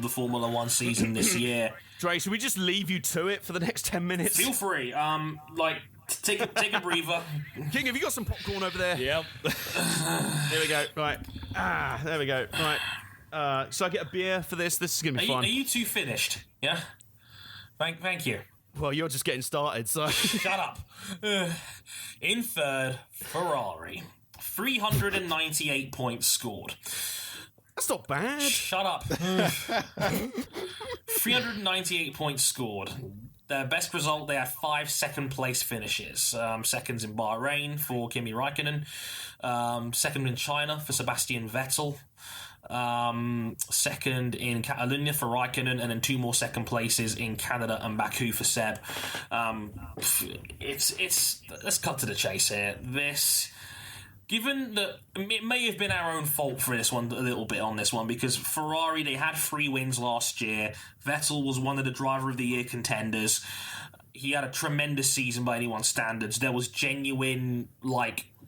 the Formula One season this year. Dre, should we just leave you to it for the next 10 minutes? Feel free. Take a breather. King, have you got some popcorn over there? Yep. There we go. Right. There we go. Right. So I get a beer for this? This is going to be fun. Are you two finished? Yeah? Thank you. Well, you're just getting started, so... Shut up. In third, Ferrari. 398 points scored. That's not bad. Shut up. 398 points scored. Their best result, they had 5 second-place finishes. Seconds in Bahrain for Kimi Räikkönen. Second in China for Sebastian Vettel. Second in Catalonia for Raikkonen, and then 2 more second places in Canada and Baku for Seb. Let's cut to the chase here. Given that it may have been our own fault for this one, a little bit on this one, because Ferrari, they had 3 wins last year. Vettel was one of the Driver of the Year contenders. He had a tremendous season by anyone's standards. There was genuine,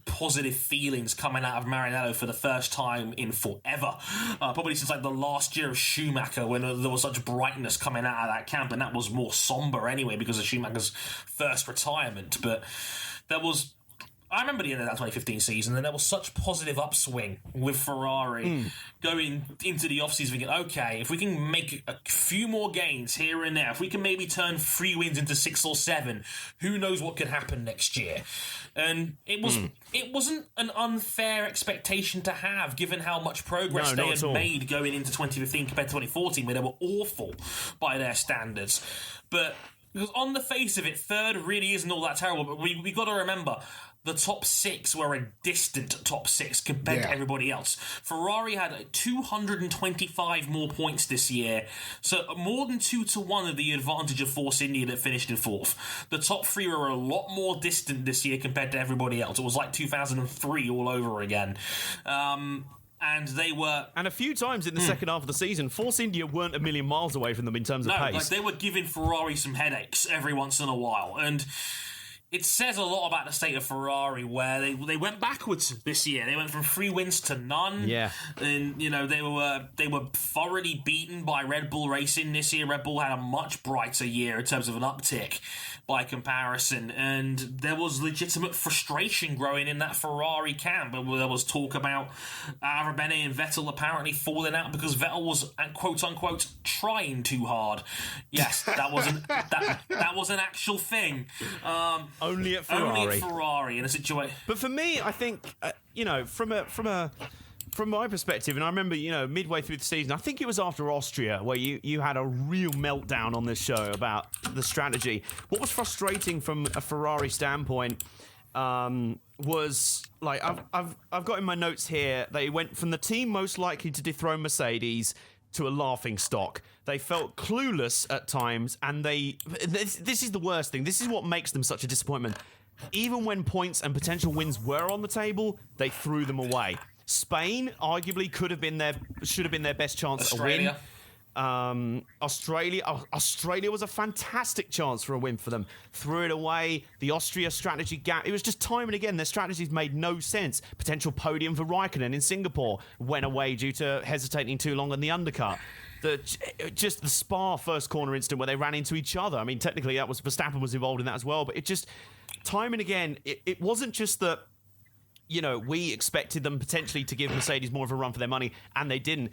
positive feelings coming out of Maranello for the first time in forever. Probably since the last year of Schumacher, when there was such brightness coming out of that camp, and that was more somber anyway because of Schumacher's first retirement. But I remember the end of that 2015 season, and there was such positive upswing with Ferrari going into the offseason thinking, okay, if we can make a few more gains here and there, if we can maybe turn 3 wins into 6 or 7, who knows what could happen next year. And it wasn't an unfair expectation to have, given how much progress they had made going into 2015 compared to 2014, where they were awful by their standards. But because on the face of it, third really isn't all that terrible, but we got to remember, the top 6 were a distant top 6 compared to everybody else. Ferrari had 225 more points this year, so more than 2 to 1 of the advantage of Force India that finished in 4th. The top 3 were a lot more distant this year compared to everybody else. It was like 2003 all over again. And they were... And a few times in the second half of the season, Force India weren't a million miles away from them in terms of pace. They were giving Ferrari some headaches every once in a while. And it says a lot about the state of Ferrari, where they went backwards this year. They went from 3 wins to none. Yeah. And, they were thoroughly beaten by Red Bull Racing this year. Red Bull had a much brighter year in terms of an uptick by comparison. And there was legitimate frustration growing in that Ferrari camp. There was talk about Arabene and Vettel apparently falling out because Vettel was, quote-unquote, trying too hard. Yes, that was an actual thing. Only at Ferrari in a situation. But for me, I think from my perspective, and I remember midway through the season, I think it was after Austria where you had a real meltdown on this show about the strategy. What was frustrating from a Ferrari standpoint was I've got in my notes here, they went from the team most likely to dethrone Mercedes to a laughing stock. They felt clueless at times, and this is the worst thing. This is what makes them such a disappointment. Even when points and potential wins were on the table, they threw them away. Spain arguably should have been their best chance at a win. Australia was a fantastic chance for a win for them. Threw it away. The Austria strategy gap. It was just time and again, their strategies made no sense. Potential podium for Raikkonen in Singapore went away due to hesitating too long on the undercut. Just the Spa first corner incident where they ran into each other. I mean, technically that was Verstappen was involved in that as well, but it just time and again, it wasn't just that we expected them potentially to give Mercedes more of a run for their money, and they didn't.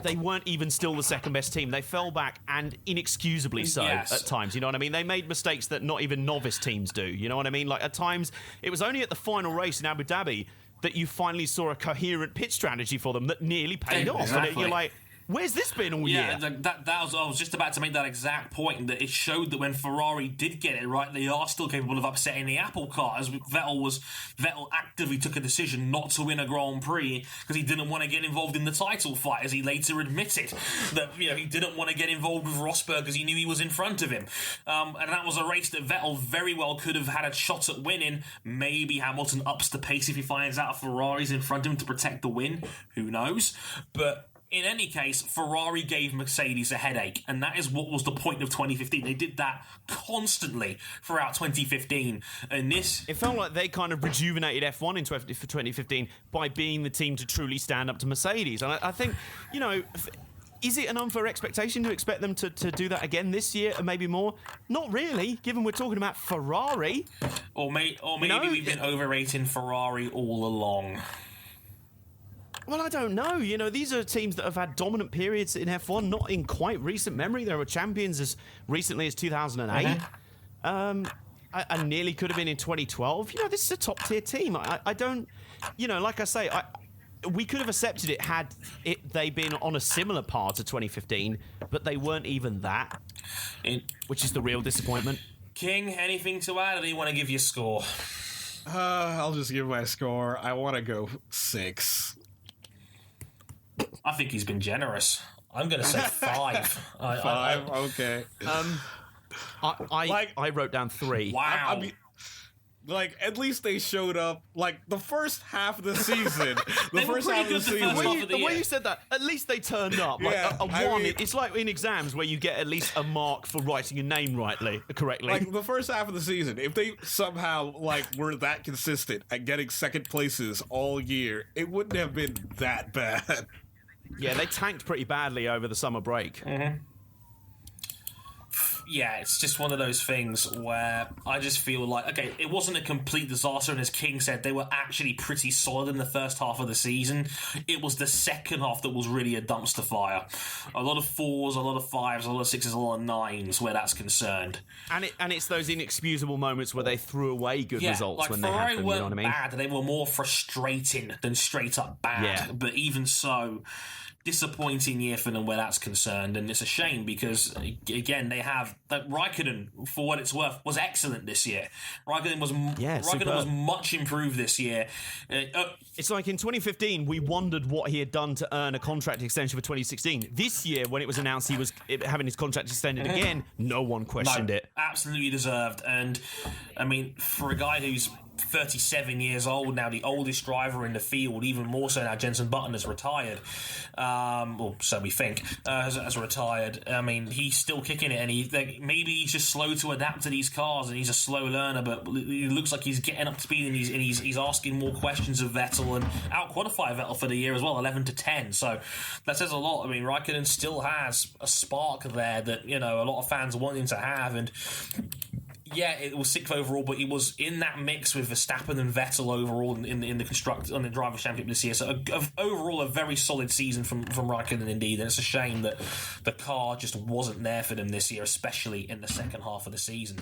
They weren't even still the second best team. They fell back, and inexcusably so at times. You know what I mean? They made mistakes that not even novice teams do. You know what I mean? At times, it was only at the final race in Abu Dhabi that you finally saw a coherent pit strategy for them that nearly paid off. And you're like, where's this been all year? I was just about to make that exact point, that it showed that when Ferrari did get it right, they are still capable of upsetting the apple cart, as Vettel actively took a decision not to win a Grand Prix because he didn't want to get involved in the title fight, as he later admitted that he didn't want to get involved with Rosberg because he knew he was in front of him, and that was a race that Vettel very well could have had a shot at winning. Maybe Hamilton ups the pace if he finds out Ferrari's in front of him to protect the win, who knows, but in any case, Ferrari gave Mercedes a headache, and that is what was the point of 2015. They did that constantly throughout 2015, and it felt like they kind of rejuvenated F1 for 2015 by being the team to truly stand up to Mercedes. And I think, Is it an unfair expectation to expect them to do that again this year and maybe more? Not really, given we're talking about Ferrari. Or maybe we've been overrating Ferrari all along. Well, I don't know. These are teams that have had dominant periods in F1, not in quite recent memory. They were champions as recently as 2008. And nearly could have been in 2012. This is a top-tier team. I don't... like I say, we could have accepted it had they been on a similar par to 2015, but they weren't even that, which is the real disappointment. King, anything to add, or do you want to give your score? I'll just give my score. I want to go 6. I think he's been generous. I'm going to say 5. 5? Okay. I wrote down 3. Wow. I mean, at least they showed up. The first half of the season. The way you said that, at least they turned up. Yeah, a 1, it's like in exams where you get at least a mark for writing your name correctly. The first half of the season, if they somehow, were that consistent at getting second places all year, it wouldn't have been that bad. Yeah, they tanked pretty badly over the summer break. Mm-hmm. Yeah, it's just one of those things where I just feel like, okay, it wasn't a complete disaster, and as King said, they were actually pretty solid in the first half of the season. It was the second half that was really a dumpster fire. A lot of 4s, a lot of 5s, a lot of 6s, a lot of 9s where that's concerned. And it's those inexcusable moments where they threw away good results when Ferrari they had them, weren't you know what I mean? bad, they were more frustrating than straight up bad. Yeah. But even so, disappointing year for them where that's concerned, and it's a shame because again they have that Raikkonen, for what it's worth, was excellent this year. Raikkonen was much improved this year. It's like in 2015 we wondered what he had done to earn a contract extension for 2016. This year, when it was announced he was having his contract extended again, no one questioned it. Absolutely deserved. And I mean, for a guy who's 37 years old now, the oldest driver in the field, even more so now Jenson Button has retired, or so we think, has retired. I mean, he's still kicking it, and maybe he's just slow to adapt to these cars, and he's a slow learner, but it looks like he's getting up to speed, and he's asking more questions of Vettel, and out-qualify Vettel for the year as well, 11-10, so that says a lot. I mean, Raikkonen still has a spark there that, a lot of fans want him to have, and yeah, it was 6th overall, but he was in that mix with Verstappen and Vettel overall in the Drivers' Championship this year. So overall, a very solid season from Raikkonen indeed, and it's a shame that the car just wasn't there for them this year, especially in the second half of the season.